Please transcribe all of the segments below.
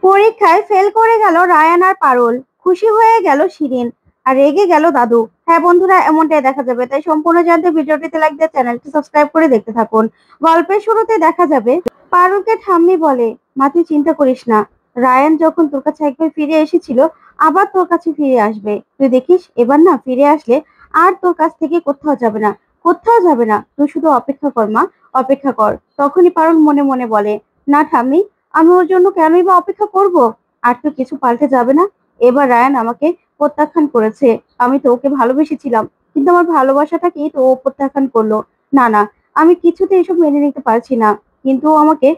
পরীক্ষায় ফেল করে গেল রায়ান আর পারুল। খুশি হয়ে গেল শিরিন, আর রেগে গেল দাদু। হ্যাঁ বন্ধুরা, এমনটাই দেখা যাবে, তাই সম্পূর্ণ জানতে ভিডিওটিতে লাইক দিয়ে চ্যানেলটি সাবস্ক্রাইব করে দেখতে থাকুন। গল্পের শুরুতে দেখা যাবে পারুলকে ঠাম্মি বলে, মা তুই চিন্তা করিস না, রায়ান যখন তোর কাছে একবার ফিরে এসেছিল আবার তোর কাছে ফিরে আসবে। তুই দেখিস এবার না ফিরে আসলে আর তোর কাছ থেকে কোথাও যাবে না, কোথাও যাবে না, তুই শুধু অপেক্ষা কর মা, অপেক্ষা কর। তখনই পারুল মনে মনে বলে, না ঠাম্মি, আমি ওর জন্য কেনই বা অপেক্ষা করব? আর তো কিছু পাল্টে যাবে না। এবার রায়ান আমাকে প্রত্যাখ্যান করেছে, আমি তো ওকে ভালোবেসেছিলাম, কিন্তু আমার ভালোবাসাটাকেই তো ও প্রত্যাখ্যান করলো। না না, আমি কিছুতে এসব মেনে নিতে পারছি না। কিন্তু ও আমাকে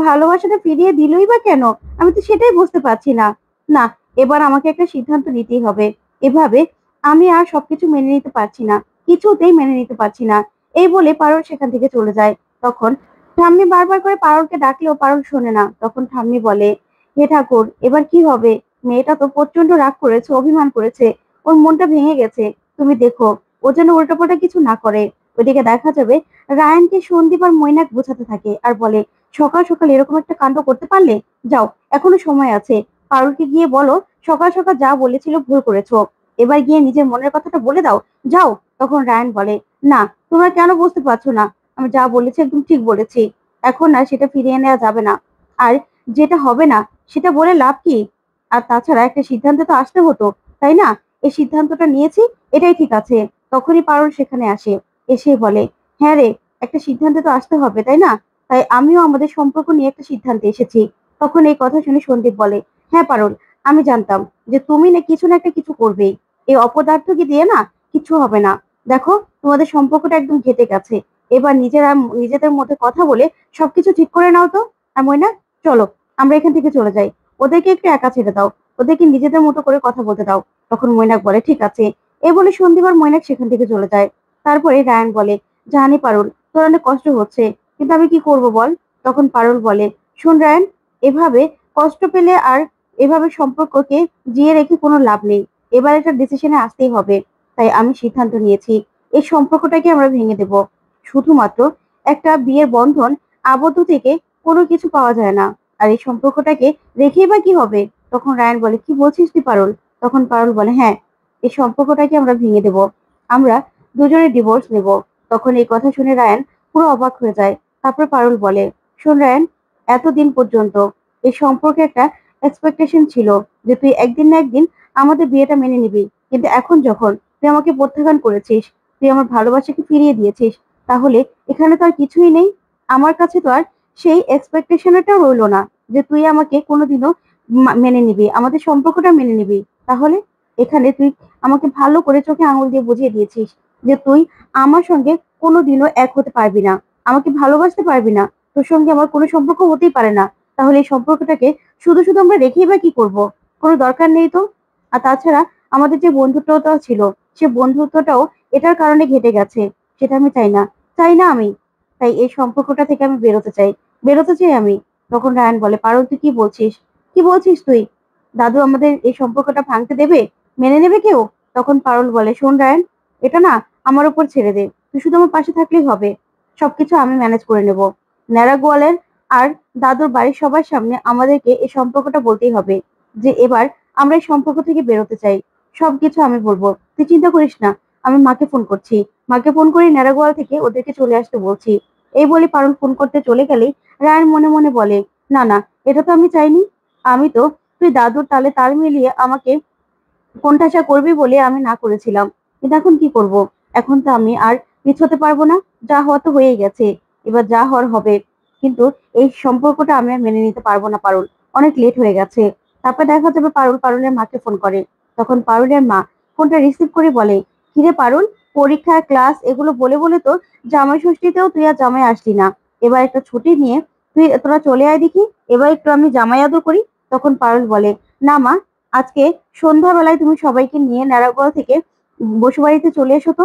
ভালোবাসাটা ফিরিয়ে দিলই বা কেন? আমি তো সেটাই বুঝতে পারছি না। না, এবার আমাকে একটা সিদ্ধান্ত নিতেই হবে। এভাবে আমি আর সবকিছু মেনে নিতে পারছি না, কিছুতেই মেনে নিতে পারছি না। এই বলে পারুল সেখান থেকে চলে যায়। তখন ঠাম্মি বারবার করে পারুলকে ডাকলেও পারুল শোনে না। তখন ঠাম্মি বলে, হে ঠাকুর, এবার কি হবে? মেয়েটা তো প্রচন্ড রাগ করেছে, অভিমান করেছে, ওর মনটা ভেঙে গেছে। তুমি দেখো ও যেন উল্টোপাল্টা কিছু না করে। ওইদিকে দেখা যাবে রায়ানকে সন্দীপ আর মৈনাক বোঝাতে থাকে আর বলে, সকাল সকাল এরকম একটা কাণ্ড করতে পারলে? যাও, এখনো সময় আছে। পারুলকে গিয়ে বলো সকাল সকাল যা বলেছিল ভুল করেছো, এবার গিয়ে নিজের মনের কথাটা বলে দাও, যাও। তখন রায়ান বলে, না, তোমরা কেন বুঝতে পারছো না? আমি যা বলেছি একদম ঠিক বলেছি। এখন আর সেটা ফিরিয়ে নেওয়া যাবে না। আর যেটা হবে না সেটা বলে লাভ কি? আর তাছাড়া একটা সিদ্ধান্তে তো আসতে হতো, তাই না? এই সিদ্ধান্তটা নিয়েছি, এটাই ঠিক আছে। তখনই পারুল সেখানে আসে, এসে বলে, হ্যাঁ রে, একটা সিদ্ধান্তে তো আসতে হবে, তাই না? তাই আমিও আমাদের সম্পর্ক নিয়ে একটা সিদ্ধান্তে এসেছি। তখন এই কথা শুনে সন্দীপ বলে, হ্যাঁ পারুল, আমি জানতাম যে তুমি না একটা কিছু করবেই। এই অপদার্থকে দিয়ে না কিছু হবে না। দেখো, তোমাদের সম্পর্কটা একদম ঘেটে গেছে। এবার নিজেরা নিজেদের মধ্যে কথা বলে সবকিছু ঠিক করে নাও তো। আর ময়না, চলো, আমরা এখান থেকে চলে যাই। ওদেরকে একটু একা ছেড়ে দাও, ওদেরকে নিজেদের মতো করে কথা বলতে দাও। তখন মৈনাক বলে, ঠিক আছে। এ বলে সন্দীপ আর মৈনাক সেখান থেকে চলে যায়। তারপরে রায়ান বলে, জানি পারুল, তোর অনেক কষ্ট হচ্ছে, কিন্তু আমি কি করব বল? তখন পারুল বলে, শোন রায়ান, এভাবে কষ্ট পেলে আর এভাবে সম্পর্ককে জিয়ে রেখে কোনো লাভ নেই। এবার একটা ডিসিশনে আসতেই হবে। তাই আমি সিদ্ধান্ত নিয়েছি, এই সম্পর্কটাকে আমরা ভেঙে দেব। শুধুমাত্র একটা বিয়ের বন্ধন আবদ্ধ থেকে কোনো কিছু পাওয়া যায় না। আর এই সম্পর্কটাকে রেখেই বা কি হবে? তখন রায়ান বলে, কি বলছিস তুই পারুল? তখন পারুল বলে, হ্যাঁ, এই সম্পর্কটাকে আমরা ভেঙে দেব। আমরা দুজনে ডিভোর্স নেব। তখন এই কথা শুনে রায়ান পুরো অবাক হয়ে যায়। তারপর পারুল বলে, শোন রায়ান, এতদিন পর্যন্ত এই সম্পর্কে একটা এক্সপেকটেশন ছিল যে তুই একদিন না একদিন আমাদের বিয়েটা মেনে নিবি। কিন্তু এখন যখন তুই আমাকে প্রত্যাখ্যান করেছিস, তুই আমার ভালোবাসাকে ফিরিয়ে দিয়েছিস, তাহলে এখানে তো আর কিছুই নেই। আমার কাছে তো আর সেই এক্সপেকটেশনটাও রইলো না যে তুই আমাকে কোনোদিনও মেনে নিবি, আমাদের সম্পর্কটা মেনে নিবি। তাহলে এখানে তুই আমাকে ভালো করে চোখে আঙুল দিয়ে বুঝিয়ে দিয়েছিস যে তুই আমার সঙ্গে কোনোদিনও এক হতে পারবি না, আমাকে ভালোবাসতে পারবি না, তোর সঙ্গে আমার কোনো সম্পর্ক হতেই পারে না। তাহলে এই সম্পর্কটাকে শুধু শুধু আমরা রেখেই বা কি করবো? কোনো দরকার নেই তো। আর তাছাড়া আমাদের যে বন্ধুত্বটাও ছিল, সে বন্ধুত্বটাও এটার কারণে ঘেটে গেছে। সেটা আমি চাই না, চাই না আমি। তাই এই সম্পর্কটা থেকে আমি বেরোতে চাই, বেরোতে চাই আমি। তখন রায়ান বলে, পারুল তুই কি বলছিস? কি বলছিস তুই? দাদু আমাদের এই সম্পর্কটা ভাঙতে দেবে? মেনে নেবে কেউ? তখন পারুল বলে, শোন রায়ান, এটা না আমার উপর ছেড়ে দে, তুই শুধু আমার পাশে থাকলেই হবে। সবকিছু আমি ম্যানেজ করে নেব। ন্যাড়া গোয়ালের আর দাদুর বাড়ির সবার সামনে আমাদেরকে এই সম্পর্কটা বলতেই হবে যে এবার আমরা এই সম্পর্ক থেকে বেরোতে চাই। সবকিছু আমি বলবো, তুই চিন্তা করিস না। আমি মাকে ফোন করছি, মাকে ফোন করে ন্যাড়াগোয়াল থেকে ওদেরকে চলে আসতে বলছি। এই বলে পারুল ফোন করতে চলে গেলেই রায়ান মনে মনে বলে, না না, এটা তো আমি চাইনি। আমি তো, তুই দাদুর তালে তাল মিলিয়ে আমাকে কোণঠাসা করবি বলে আমি না করেছিলাম। কিন্তু এখন কি করব? এখন তো আমি আর পিছোতে পারবো না। যা হওয়া তো হয়েই গেছে, এবার যা হওয়ার হবে। কিন্তু এই সম্পর্কটা আমি আর মেনে নিতে পারবো না পারুল, অনেক লেট হয়ে গেছে। তারপর দেখা যাবে পারুল পারুলের মাকে ফোন করে। তখন পারুলের মা ফোনটা রিসিভ করে বলে, কিরে পারুল, পরীক্ষা ক্লাস এগুলো বলে বলে তো জামাই ষষ্ঠীতেও তুই আর জামাই আসলি না। এবার একটা ছুটি নিয়ে তোরা চলে আয় দেখি, এবার একটু আমি জামাই আদর করি। তখন পারুল বলে, না মা, আজকে সন্ধ্যাবেলায় তুমি সবাইকে নিয়ে নারায়ণগঞ্জ থেকে বসুবাড়িতে চলে এসো তো।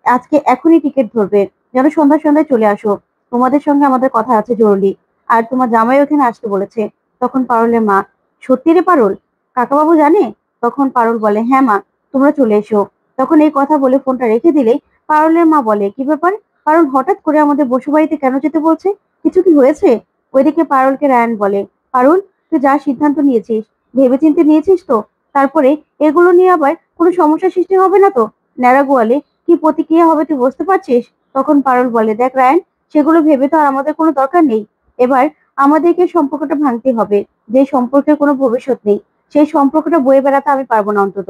আজকে এখনই টিকিট ধরবে, যেন সন্ধ্যায় সন্ধ্যায় চলে আসো। তোমাদের সঙ্গে আমাদের কথা আছে জরুরি। আর তোমার জামাই ওখানে আসতে বলেছে। তখন পারুলের মা, সত্যি রে পারুল, কাকাবাবু জানে? তখন পারুল বলে, হ্যাঁ মা, তোমরা চলে এসো। তখন এই কথা বলে ফোনটা রেখে দিলেই পারুলের মা বলে, কি ব্যাপার? পারুল হঠাৎ করে আমাদের বসুবাড়িতে কেন যেতে বলছে? কিছু কি হয়েছে? ওইদিকে পারুলকে রায়ান বলে, পারুল, তুই যা সিদ্ধান্ত নিয়েছিস ভেবেচিন্তে নিয়েছিস তো? তারপরে এগুলো নিয়ে আবার কোনো সমস্যার সৃষ্টি হবে না তো? ন্যাড়া গোয়ালে কি প্রতিক্রিয়া হবে তুই বুঝতে পারছিস? তখন পারুল বলে, দেখ রায়ান, সেগুলো ভেবে তো আর আমাদের কোনো দরকার নেই। এবার আমাদেরকে সম্পর্কটা ভাঙতে হবে। যে সম্পর্কের কোনো ভবিষ্যৎ নেই, সেই সম্পর্কটা বয়ে বেড়াতে আমি পারবো না অন্তত।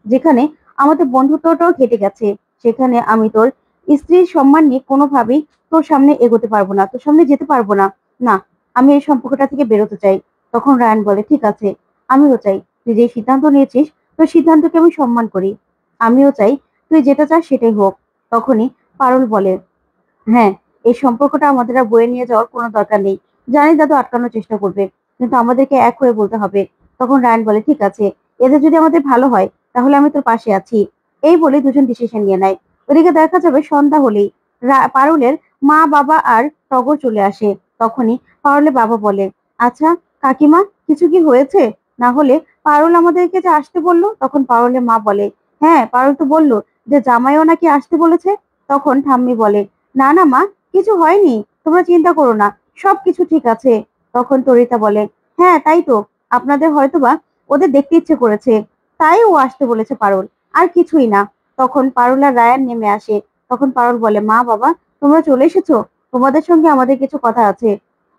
যেখানে আমাদের বন্ধুত্বটাও ঘেটে গেছে, সেখানে আমি তোর স্ত্রীর সম্মান নিয়ে কোনোভাবেই তোর সামনে এগোতে পারবো না, তোর সামনে যেতে পারবো না। না, আমি এই সম্পর্কটা থেকে বেরোতে চাই। তখন রায়ান বলে, ঠিক আছে, আমিও চাই তুই যে সিদ্ধান্ত নিয়েছিস তোর সিদ্ধান্তকে আমি সম্মান করি। আমিও চাই তুই যেটা চাস সেটাই হোক। তখনই পারুল বলে, হ্যাঁ, এই সম্পর্কটা আমাদের আর বয়ে নিয়ে যাওয়ার কোনো দরকার নেই। জানি দাদু আটকানোর চেষ্টা করবে, কিন্তু আমাদেরকে এক হয়ে বলতে হবে। তখন রায়ান বলে, ঠিক আছে, এতে যদি আমাদের ভালো হয় তাহলে আমি তোর পাশে আছি। এই বলে দুজন ডিসিশন নিয়ে নেয়। ওদিকে দেখা যাবে সন্ধ্যা হলেই পারুলের মা বাবা আর টগর চলে আসে। তখনই পারুলের বাবা বলে, আচ্ছা কাকিমা, কিছু কি হয়েছে? না হলে পারুল আমাদেরকে যে আসতে বললো। তখন পারুলের মা বলে, হ্যাঁ, পারুল তো বললো যে জামাইও নাকি আসতে বলেছে। তখন ঠাম্মি বলে, না না মা, কিছু হয়নি, তোমরা চিন্তা করো না, সবকিছু ঠিক আছে। তখন তরিতা বলে, হ্যাঁ তাই তো, আপনাদের হয়তোবা ওদের দেখতে ইচ্ছে করেছে, তাই ও আসতে বলেছে পারুল, আর কিছুই না। তখন পারুল আর রায়ান নেমে আসে। তখন পারুল বলে, মা বাবা, তোমরা চলে এসেছো, তোমাদের সঙ্গে আমাদের কিছু কথা আছে।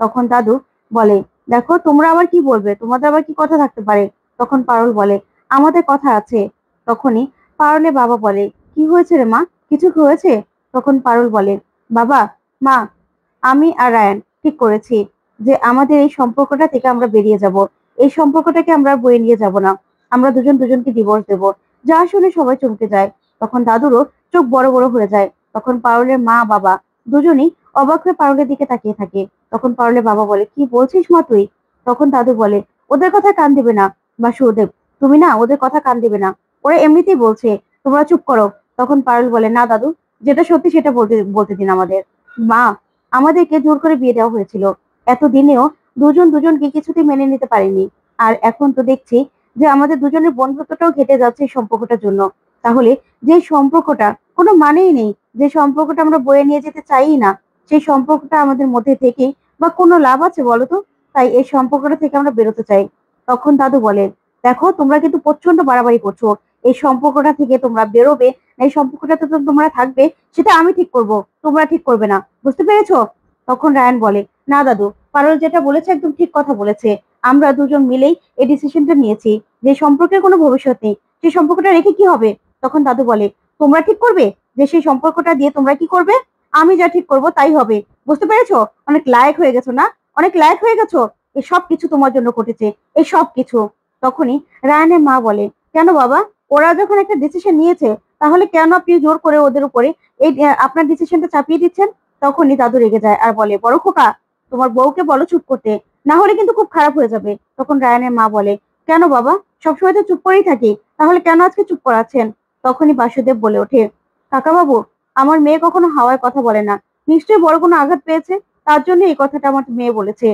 তখন দাদু বলে, দেখো তোমরা আবার কি বলবে, তোমাদের আবার কি কথা থাকতে পারে? তখন পারুল বলে, আমাদের কথা আছে। তখনই পারুলের বাবা বলে, কি হয়েছে রে মা, কিছু কি হয়েছে? তখন পারুল বলে, বাবা, মা, আমি আর রায়ান ঠিক করেছি যে আমাদের এই সম্পর্কটা থেকে আমরা বেরিয়ে যাব। এই সম্পর্কটাকে আমরা বয়ে নিয়ে যাব না। আমরা দুজন দুজনকে ডিভোর্স দেব। যা শুনে সবাই চমকে যায়। তখন দাদুরও চোখ বড় বড় হয়ে যায়। তখন পারুলের মা বাবা দুজনেই অবাক হয়ে পারুলের দিকে তাকিয়ে থাকে। তখন পারুলের বাবা বলে, কি বলছিস মা তুই? তখন দাদু বলে, ওদের কথা কান দিবে না বাসুদেব, তুমি না ওদের কথা কান দিবে না, ওরা এমনিতেই বলছে, তোমরা চুপ করো। তখন পারুল বলে, না দাদু, যেটা সত্যি সেটা বলতে বলতে দিন আমাদের। মা, আমাদেরকে জোর করে বিয়ে দেওয়া হয়েছিল, এতদিনেও দুজন দুজনকে কিছুতেই মেনে নিতে পারিনি। আর এখন তো দেখছি যে আমাদের দুজনের বন্ধুত্বটাও ঘেটে যাচ্ছে এই সম্পর্কটার জন্য। তাহলে যে সম্পর্কটা কোনো মানেই নেই, যে সম্পর্কটা আমরা বয়ে নিয়ে যেতে চাই না, সেই সম্পর্কটা আমাদের মধ্যে থেকেই বা কোনো লাভ আছে বলতো? তাই এই সম্পর্কটা থেকে আমরা বেরোতে চাই। তখন দাদু বলে, দেখো তোমরা কিন্তু প্রচন্ড বাড়াবাড়ি করছো। এই সম্পর্কটা থেকে তোমরা বেরোবে, এই সম্পর্কটাতে তো তোমরা থাকবে, সেটা আমি ঠিক করব, তোমরা ঠিক করবে না, বুঝতে পেরেছো? তখন রায়ান বলে, না দাদু, পারুল যেটা বলেছে একদম ঠিক কথা বলেছে। আমরা দুজন মিলেই এই ডিসিশনটা নিয়েছি যে সম্পর্কের কোনো ভবিষ্যৎ নেই, সেই সম্পর্কটা রেখে কি হবে? তখন দাদু বলে, তোমরা ঠিক করবে যে সেই সম্পর্কটা দিয়ে তোমরা কি করবে? আমি যা ঠিক করব তাই হবে, বুঝতে পেরেছো? অনেক লায়ক হয়ে গেছো না, অনেক লায়ক হয়ে গেছো। এই সব কিছু তোমার জন্য ঘটেছে, এই সব কিছু। তখনই রায়ানের মা বলে, কেন বাবা, ওরা যখন একটা ডিসিশন নিয়েছে তাহলে কেন আপনি জোর করে ওদের উপরে এই আপনার ডিসিশনটা চাপিয়ে দিচ্ছেন? তখনই দাদু রেগে যায় আর বলে, বড় খোকা, তোমার বউকে বলো চুপ করতে, না হলে কিন্তু খুব খারাপ হয়ে যাবে। তখন রায়ানের মা বলে, কেন বাবা, সবসময় তো চুপ করেই থাকি, তাহলে কেন আজকে চুপ করাচ্ছেন? তখনই বাসুদেব বলে ওঠে, কাকা বাবু, আমার মেয়ে কখনো হাওয়ায় কথা বলে না, নিশ্চয়ই বড় কোনো আঘাত পেয়েছে, তার জন্য এই কথাটা আমার মেয়ে বলেছে।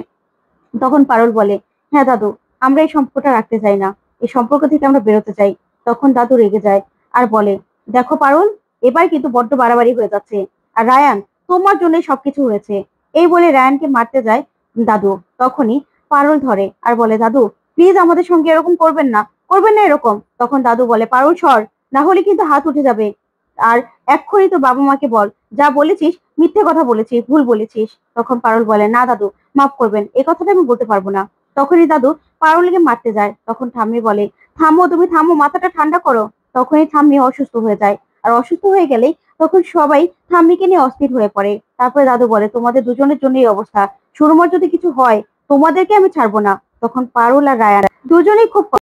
তখন পারুল বলে, হ্যাঁ দাদু, আমরা এই সম্পর্কটা রাখতে চাই না, এই সম্পর্ক থেকে আমরা বেরোতে চাই। তখন দাদু রেগে যায় আর বলে, দেখো পারুল, এবার কিন্তু বড্ড বাড়াবাড়ি হয়ে যাচ্ছে। আর রায়ান, তোমার জন্যই সবকিছু হয়েছে। এই বলে রায়ানকে মারতে যায় দাদু। তখনই পারুল ধরে আর বলে, দাদু প্লিজ আমাদের সঙ্গে এরকম করবেন না, করবেন না এরকম। তখন দাদু বলে, পারুল সর, না হলে কিন্তু হাত উঠে যাবে। আর এক্ষুনি তো বাবা মাকে বল, যা বলেছিস মিথ্যে কথা বলেছিস, ভুল বলেছিস। তখন পারুল বলে, না দাদু, মাফ করবেন, এই কথাটা আমি বলতে পারবো না। তখনই দাদু পারুলকে মারতে যায়। তখন ঠাম্মি বলে, থামো, তুমি থামো, মাথাটা ঠান্ডা করো। তখনই ঠাম্মি অসুস্থ হয়ে যায়। আর অসুস্থ হয়ে গেলেই তখন সবাই ঠাম্মিকে নিয়ে অস্থির হয়ে পড়ে। তারপরে দাদু বলে, তোমাদের দুজনের জন্য এই অবস্থা, সুরমার যদি কিছু হয় তোমাদেরকে আমি ছাড়বো না। তখন পারুল আর রায়ান দুজনেই খুব